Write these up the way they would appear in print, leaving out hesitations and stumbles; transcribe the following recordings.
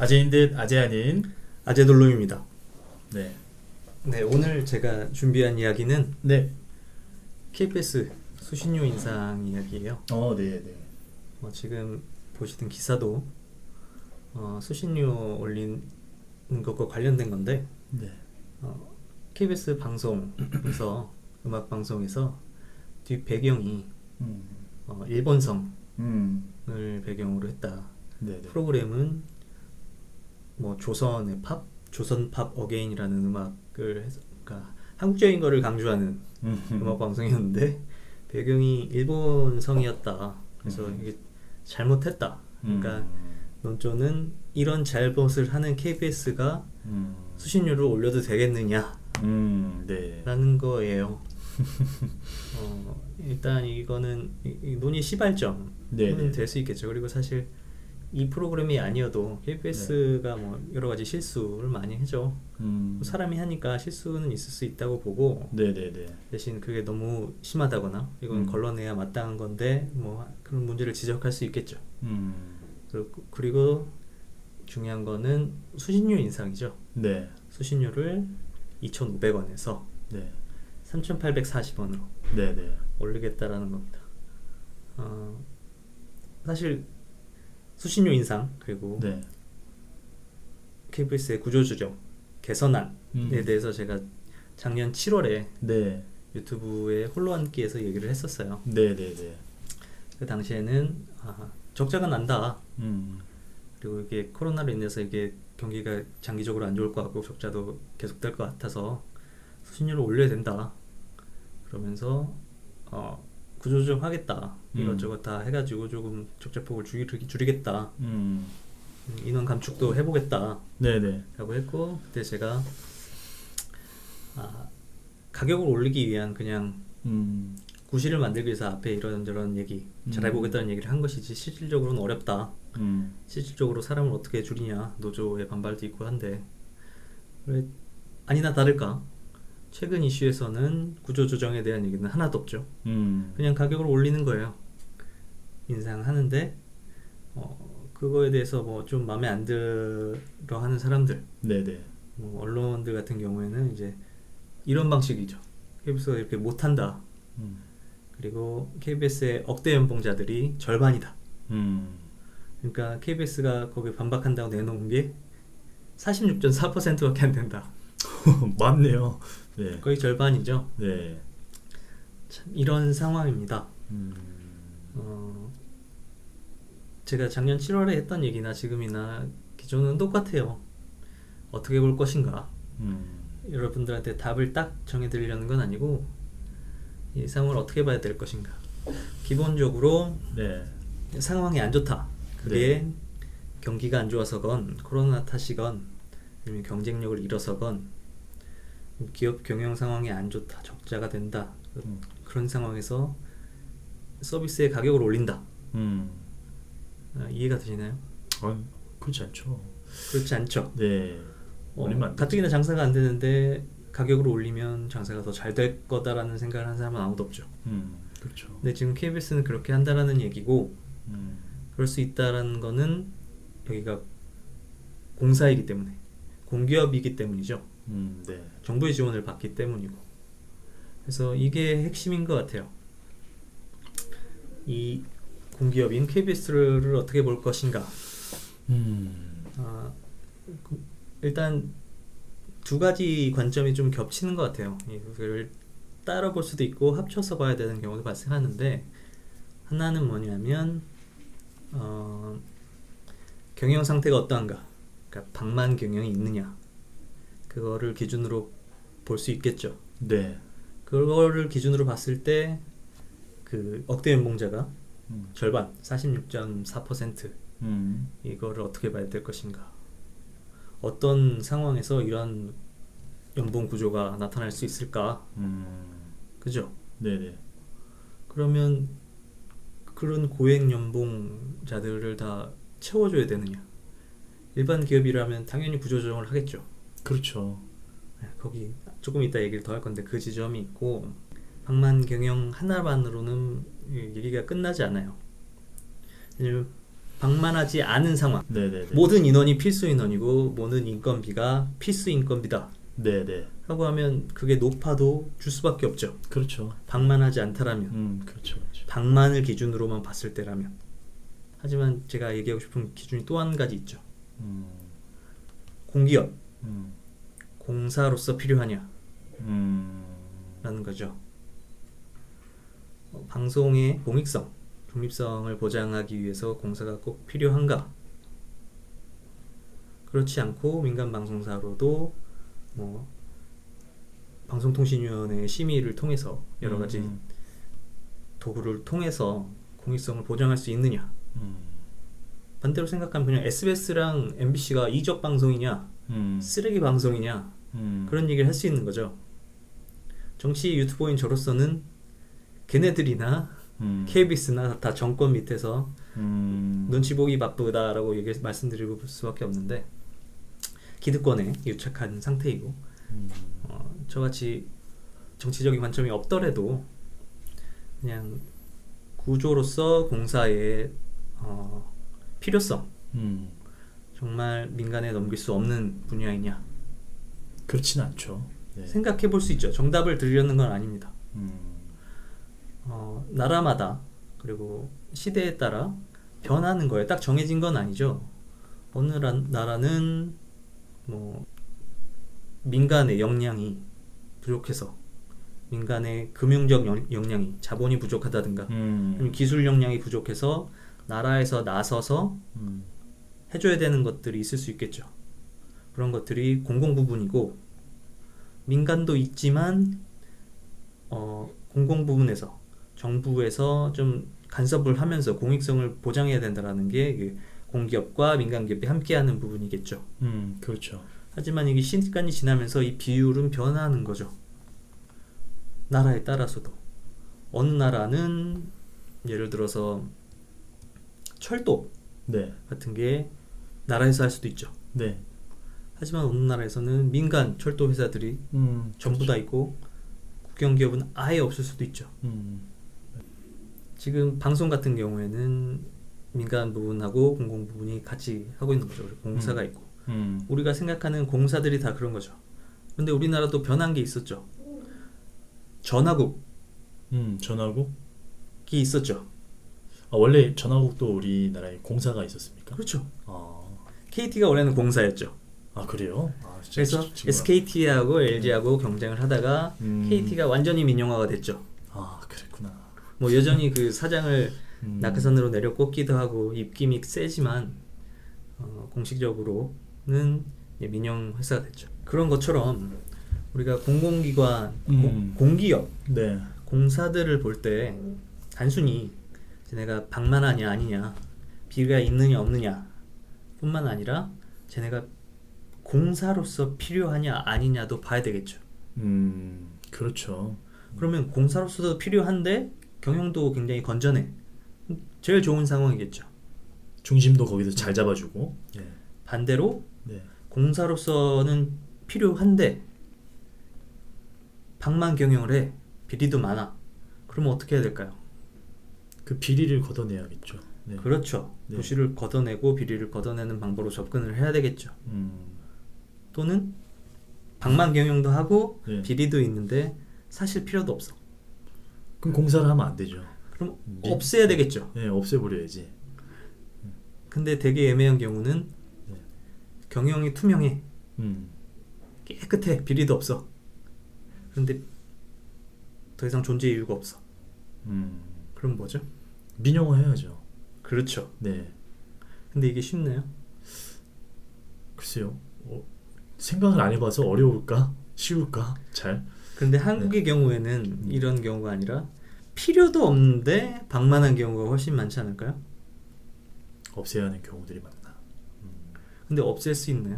아재인 듯 아재 아닌. 아재돌롬입니다. 네. 네, 오늘 제가 준비한 이야기는 네. KBS 수신료 인상 이야기예요. 네, 네. 지금 보시던 기사도 수신료 올린 것과 관련된 건데 네. KBS 방송에서 음악 방송에서 뒷 배경이 음. 일본성을 음. 배경으로 했다. 네, 네. 프로그램은 뭐 조선의 팝, 조선 팝 어게인이라는 음악을 해서, 그러니까 한국적인 거를 강조하는 음악 방송이었는데 배경이 일본성이었다. 그래서 이게 잘못했다. 그러니까 논조는 이런 잘못을 하는 KBS가 수신료를 올려도 되겠느냐 네. 라는 거예요. 일단 이거는 이 논의 시발점은 네네. 될 수 있겠죠. 그리고 사실 이 프로그램이 아니어도 KBS가 뭐 여러 가지 실수를 많이 하죠. 사람이 하니까 실수는 있을 수 있다고 보고, 네네네. 대신 그게 너무 심하다거나 이건 걸러내야 마땅한 건데 뭐 그런 문제를 지적할 수 있겠죠. 그리고 중요한 거는 수신료 인상이죠. 네. 수신료를 2,500원에서 네. 3,840원으로 네네. 올리겠다라는 겁니다. 사실 수신료 인상 그리고 네. KBS의 구조조정 개선안에 대해서 제가 작년 7월에 네. 유튜브에 홀로 앉기에서 얘기를 했었어요. 네네네. 그 당시에는 적자가 난다. 음. 그리고 이게 코로나로 인해서 이게 경기가 장기적으로 안 좋을 것 같고 적자도 계속될 것 같아서 수신료를 올려야 된다. 그러면서 구조조정 하겠다. 이것저것 다 해가지고 조금 적자폭을 줄이겠다. 인원 감축도 해보겠다. 네네. 라고 했고, 그때 제가 가격을 올리기 위한 그냥 구실을 만들기 위해서 앞에 이런저런 얘기 잘해보겠다는 얘기를 한 것이지 실질적으로는 어렵다. 실질적으로 사람을 어떻게 줄이냐, 노조의 반발도 있고 한데, 그래, 아니나 다를까 최근 이슈에서는 구조조정에 대한 얘기는 하나도 없죠. 그냥 가격을 올리는 거예요. 인상하는데 그거에 대해서 뭐 좀 마음에 안 들어 하는 사람들, 네네. 뭐 언론들 같은 경우에는 이제 이런 방식이죠. KBS가 이렇게 못한다. 그리고 KBS의 억대 연봉자들이 절반이다. 그러니까 KBS가 거기에 반박한다고 내놓은 게 46.4%밖에 안 된다. 맞네요. 네. 거의 절반이죠. 네. 참 이런 상황입니다. 제가 작년 7월에 했던 얘기나 지금이나 기존은 똑같아요. 어떻게 볼 것인가. 여러분들한테 답을 딱 정해드리려는 건 아니고 이 상황을 어떻게 봐야 될 것인가. 기본적으로 네. 상황이 안 좋다. 그게 네. 경기가 안 좋아서건 코로나 탓이건 아니면 경쟁력을 잃어서건 기업 경영 상황이 안 좋다. 적자가 된다. 그런 상황에서 서비스의 가격을 올린다. 이해가 되시나요? 그렇지 않죠. 그렇지 않죠. 네. 올리면 안 되지. 가뜩이나 장사가 안 되는데 가격을 올리면 장사가 더 잘 될 거다라는 생각을 하는 사람은 아무도 없죠. 그렇죠. 근데 지금 KBS는 그렇게 한다라는 얘기고, 그럴 수 있다라는 거는 여기가 공사이기 때문에, 공기업이기 때문이죠. 네. 정부의 지원을 받기 때문이고. 그래서 이게 핵심인 것 같아요. 이 공기업인 KBS를 어떻게 볼 것인가. 일단 두 가지 관점이 좀 겹치는 것 같아요. 이걸 따로 볼 수도 있고 합쳐서 봐야 되는 경우도 발생하는데, 하나는 뭐냐면 경영 상태가 어떠한가, 그러니까 방만 경영이 있느냐, 그거를 기준으로 볼 수 있겠죠. 네. 그거를 기준으로 봤을 때 그 억대 연봉자가 절반 46.4% 이거를 어떻게 봐야 될 것인가. 어떤 상황에서 이런 연봉 구조가 나타날 수 있을까? 그죠? 네네. 그러면 그런 고액 연봉자들을 다 채워줘야 되느냐? 일반 기업이라면 당연히 구조조정을 하겠죠. 그렇죠. 거기 조금 이따 얘기를 더 할 건데 그 지점이 있고, 방만 경영 하나만으로는 얘기가 끝나지 않아요. 왜냐면 방만하지 않은 상황. 네네네. 모든 인원이 필수 인원이고 모든 인건비가 필수 인건비다. 네네. 하고 하면 그게 높아도 줄 수밖에 없죠. 그렇죠. 방만하지 않다라면. 그렇죠. 그렇죠. 방만을 기준으로만 봤을 때라면. 하지만 제가 얘기하고 싶은 기준이 또 한 가지 있죠. 공기업. 공사로서 필요하냐? 라는 거죠. 방송의 공익성, 중립성을 보장하기 위해서 공사가 꼭 필요한가? 그렇지 않고 민간 방송사로도 뭐 방송통신위원회의 심의를 통해서 여러 가지 도구를 통해서 공익성을 보장할 수 있느냐? 반대로 생각하면 그냥 SBS랑 MBC가 이적 방송이냐, 쓰레기 방송이냐 그런 얘기를 할 수 있는 거죠. 정치 유튜버인 저로서는 걔네들이나 KBS나 다 정권 밑에서 눈치 보기 바쁘다라고 말씀드릴 수밖에 없는데 기득권에 유착한 상태이고 저같이 정치적인 관점이 없더라도 그냥 구조로서 공사의 필요성 정말 민간에 넘길 수 없는 분야이냐 그렇진 않죠. 네. 생각해 볼 수 있죠. 정답을 드리려는 건 아닙니다. 나라마다 그리고 시대에 따라 변하는 거예요. 딱 정해진 건 아니죠. 어느 나라는 뭐 민간의 역량이 부족해서 민간의 금융적 역량이 자본이 부족하다든가 아니면 기술 역량이 부족해서 나라에서 나서서 해줘야 되는 것들이 있을 수 있겠죠. 그런 것들이 공공 부분이고 민간도 있지만 공공 부분에서 정부에서 좀 간섭을 하면서 공익성을 보장해야 된다라는 게 공기업과 민간기업이 함께하는 부분이겠죠. 그렇죠. 하지만 이게 시간이 지나면서 이 비율은 변하는 거죠. 나라에 따라서도 어느 나라는 예를 들어서 철도 네. 같은 게 나라에서 할 수도 있죠. 네. 하지만 어느 나라에서는 민간 철도 회사들이 전부 다 있고 국영기업은 아예 없을 수도 있죠. 지금 방송 같은 경우에는 민간 부분하고 공공 부분이 같이 하고 있는 거죠. 공사가 있고 우리가 생각하는 공사들이 다 그런 거죠. 근데 우리나라도 변한 게 있었죠. 전화국 전화국? 이 있었죠. 원래 전화국도 우리나라에 공사가 있었습니까? 그렇죠. 아, KT가 원래는 공사였죠. 그래요? 그래서 SKT하고 LG하고 경쟁을 하다가 KT가 완전히 민영화가 됐죠. 그랬구나. 뭐 여전히 그 사장을 낙하산으로 내려 꽂기도 하고 입김이 세지만 공식적으로는 민영 회사가 됐죠. 그런 것처럼 우리가 공공기관, 공기업, 네. 공사들을 볼 때 단순히 쟤네가 방만하냐 아니냐, 비리가 있느냐 없느냐 뿐만 아니라 쟤네가 공사로서 필요하냐 아니냐도 봐야 되겠죠. 그렇죠. 그러면 공사로서도 필요한데 경영도 굉장히 건전해. 제일 좋은 상황이겠죠. 중심도 거기서 잘 잡아주고. 네. 반대로 네. 공사로서는 필요한데 방만 경영을 해. 비리도 많아. 그러면 어떻게 해야 될까요? 그 비리를 걷어내야겠죠. 네. 그렇죠. 네. 부실을 걷어내고 비리를 걷어내는 방법으로 접근을 해야 되겠죠. 또는 방만 경영도 하고 네. 비리도 있는데 사실 필요도 없어. 그럼 공사를 하면 안 되죠. 그럼 없애야 되겠죠. 네, 없애버려야지. 근데 되게 애매한 경우는 네. 경영이 투명해. 깨끗해. 비리도 없어. 그런데 더 이상 존재 이유가 없어. 그럼 뭐죠? 민영화 해야죠. 그렇죠. 네. 근데 이게 쉽나요? 글쎄요. 생각을 안 해봐서 어려울까? 쉬울까? 잘. 근데 한국의 경우에는 이런 경우가 아니라 필요도 없는데 방만한 경우가 훨씬 많지 않을까요? 없애야 하는 경우들이 많나. 근데 없앨 수 있나요?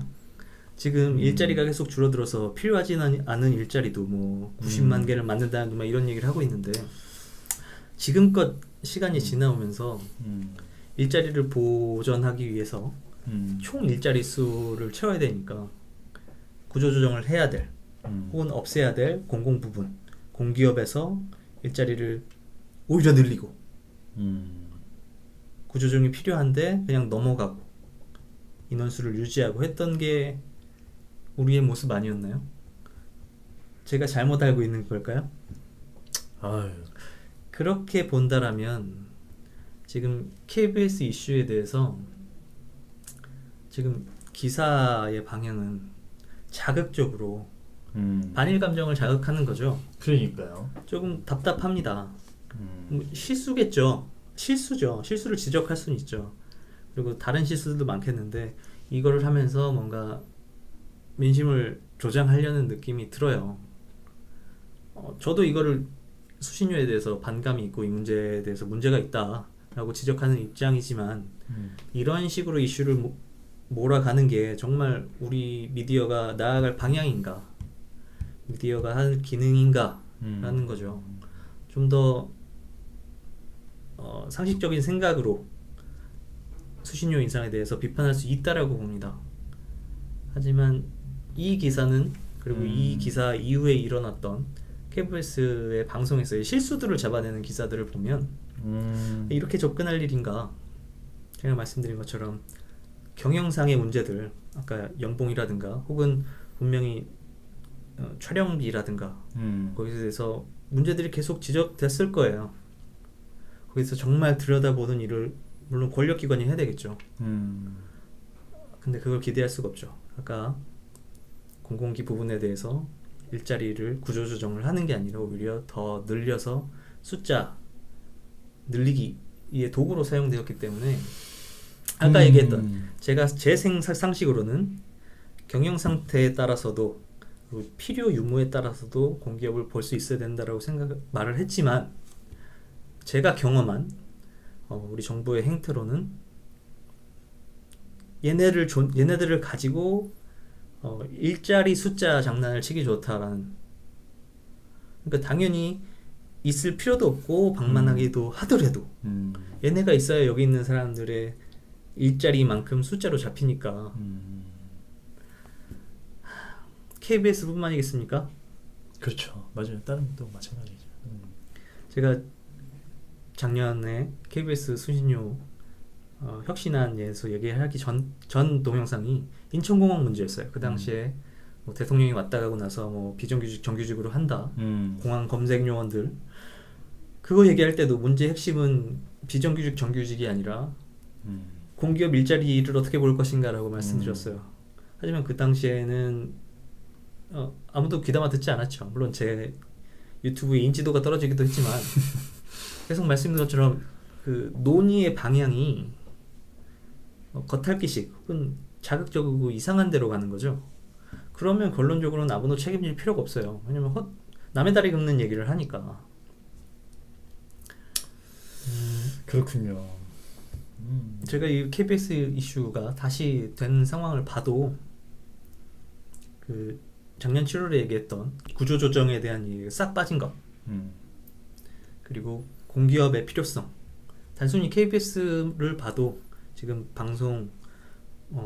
지금 일자리가 계속 줄어들어서 필요하지 않은 일자리도 뭐 90만 개를 만든다는 막 이런 얘기를 하고 있는데 지금껏 시간이 지나오면서 일자리를 보전하기 위해서 총 일자리 수를 채워야 되니까 구조조정을 해야 될 혹은 없애야 될 공공 부분, 공기업에서 일자리를 오히려 늘리고 구조조정이 필요한데 그냥 넘어가고 인원수를 유지하고 했던 게 우리의 모습 아니었나요? 제가 잘못 알고 있는 걸까요? 아유. 그렇게 본다라면 지금 KBS 이슈에 대해서 지금 기사의 방향은 자극적으로 반일 감정을 자극하는 거죠. 그러니까요. 조금 답답합니다. 실수겠죠. 실수죠. 실수를 지적할 수는 있죠. 그리고 다른 실수들도 많겠는데 이거를 하면서 뭔가 민심을 조장하려는 느낌이 들어요. 저도 이거를 수신료에 대해서 반감이 있고 이 문제에 대해서 문제가 있다라고 지적하는 입장이지만 이런 식으로 이슈를 몰아가는 게 정말 우리 미디어가 나아갈 방향인가, 미디어가 할 기능인가 라는 거죠. 좀 더 상식적인 생각으로 수신료 인상에 대해서 비판할 수 있다라고 봅니다. 하지만 이 기사는, 그리고 이 기사 이후에 일어났던 KBS의 방송에서의 실수들을 잡아내는 기사들을 보면 이렇게 접근할 일인가. 제가 말씀드린 것처럼 경영상의 문제들, 아까 연봉이라든가 혹은 분명히 촬영비라든가 거기에 대해서 문제들이 계속 지적됐을 거예요. 거기서 정말 들여다보는 일을 물론 권력기관이 해야 되겠죠. 근데 그걸 기대할 수가 없죠. 아까 공공기 부분에 대해서 일자리를 구조조정을 하는 게 아니라 오히려 더 늘려서 숫자 늘리기의 도구로 사용되었기 때문에 아까 얘기했던 제가 제 상식으로는 경영 상태에 따라서도 그리고 필요 유무에 따라서도 공기업을 볼 수 있어야 된다라고 말을 했지만 제가 경험한 우리 정부의 행태로는 얘네들을 가지고 일자리 숫자 장난을 치기 좋다라는, 그러니까 당연히 있을 필요도 없고 방만하기도 하더라도 얘네가 있어야 여기 있는 사람들의 일자리만큼 숫자로 잡히니까 KBS뿐만이겠습니까? 그렇죠. 맞아요. 다른 것도 마찬가지죠. 제가 작년에 KBS 수신료 혁신안에서 얘기하기 전 동영상이 인천공항 문제였어요. 그 당시에 뭐 대통령이 왔다 가고 나서 뭐 비정규직 정규직으로 한다. 공항 검색 요원들 그거 얘기할 때도 문제 핵심은 비정규직 정규직이 아니라 공기업 일자리를 어떻게 볼 것인가라고 말씀드렸어요. 하지만 그 당시에는 아무도 귀담아 듣지 않았죠. 물론 제 유튜브의 인지도가 떨어지기도 했지만 계속 말씀드린 것처럼 그 논의의 방향이 겉핥기식 혹은 자극적이고 이상한 데로 가는 거죠. 그러면 결론적으로는 아무도 책임질 필요가 없어요. 왜냐면 남의 다리 긁는 얘기를 하니까. 그렇군요. 제가 이 KBS 이슈가 다시 된 상황을 봐도 그 작년 7월에 얘기했던 구조조정에 대한 얘기가 싹 빠진 것, 그리고 공기업의 필요성, 단순히 KBS를 봐도 지금 방송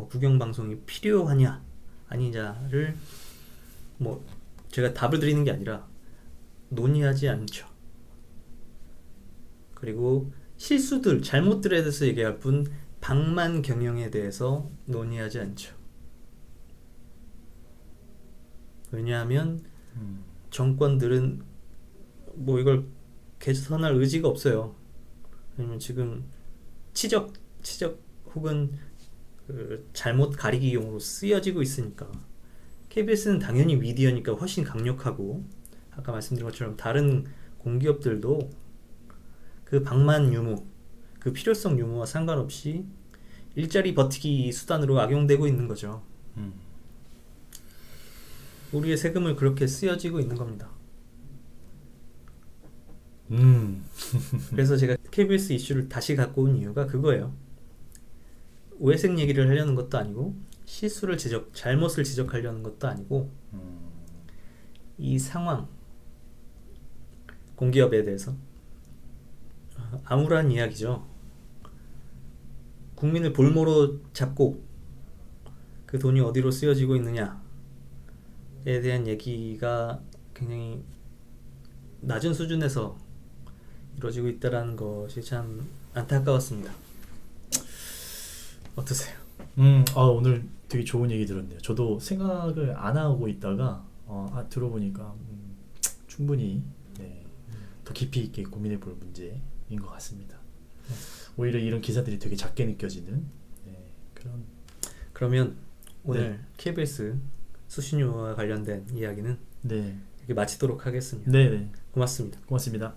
국영방송이 필요하냐 아니냐를 뭐 제가 답을 드리는 게 아니라 논의하지 않죠. 그리고 실수들, 잘못들에 대해서 얘기할 뿐 방만 경영에 대해서 논의하지 않죠. 왜냐하면 정권들은 뭐 이걸 개선할 의지가 없어요. 왜냐면 지금 치적 혹은 그 잘못 가리기용으로 쓰여지고 있으니까. KBS는 당연히 미디어니까 훨씬 강력하고, 아까 말씀드린 것처럼 다른 공기업들도 그 방만 유무, 그 필요성 유무와 상관없이 일자리 버티기 수단으로 악용되고 있는 거죠. 우리의 세금을 그렇게 쓰여지고 있는 겁니다. 그래서 제가 KBS 이슈를 다시 갖고 온 이유가 그거예요. 오해색 얘기를 하려는 것도 아니고 실수를 잘못을 지적하려는 것도 아니고 이 상황, 공기업에 대해서 암울한 이야기죠. 국민을 볼모로 잡고 그 돈이 어디로 쓰여지고 있느냐에 대한 얘기가 굉장히 낮은 수준에서 이루어지고 있다는 것이 참 안타까웠습니다. 어떠세요? 오늘 되게 좋은 얘기 들었네요. 저도 생각을 안 하고 있다가 들어보니까 충분히 네, 더 깊이 있게 고민해 볼 문제인 것 같습니다. 오히려 이런 기사들이 되게 작게 느껴지는 네, 그런. 그러면 오늘 네. KBS 수신료와 관련된 이야기는 네. 이렇게 마치도록 하겠습니다. 네네. 고맙습니다. 고맙습니다.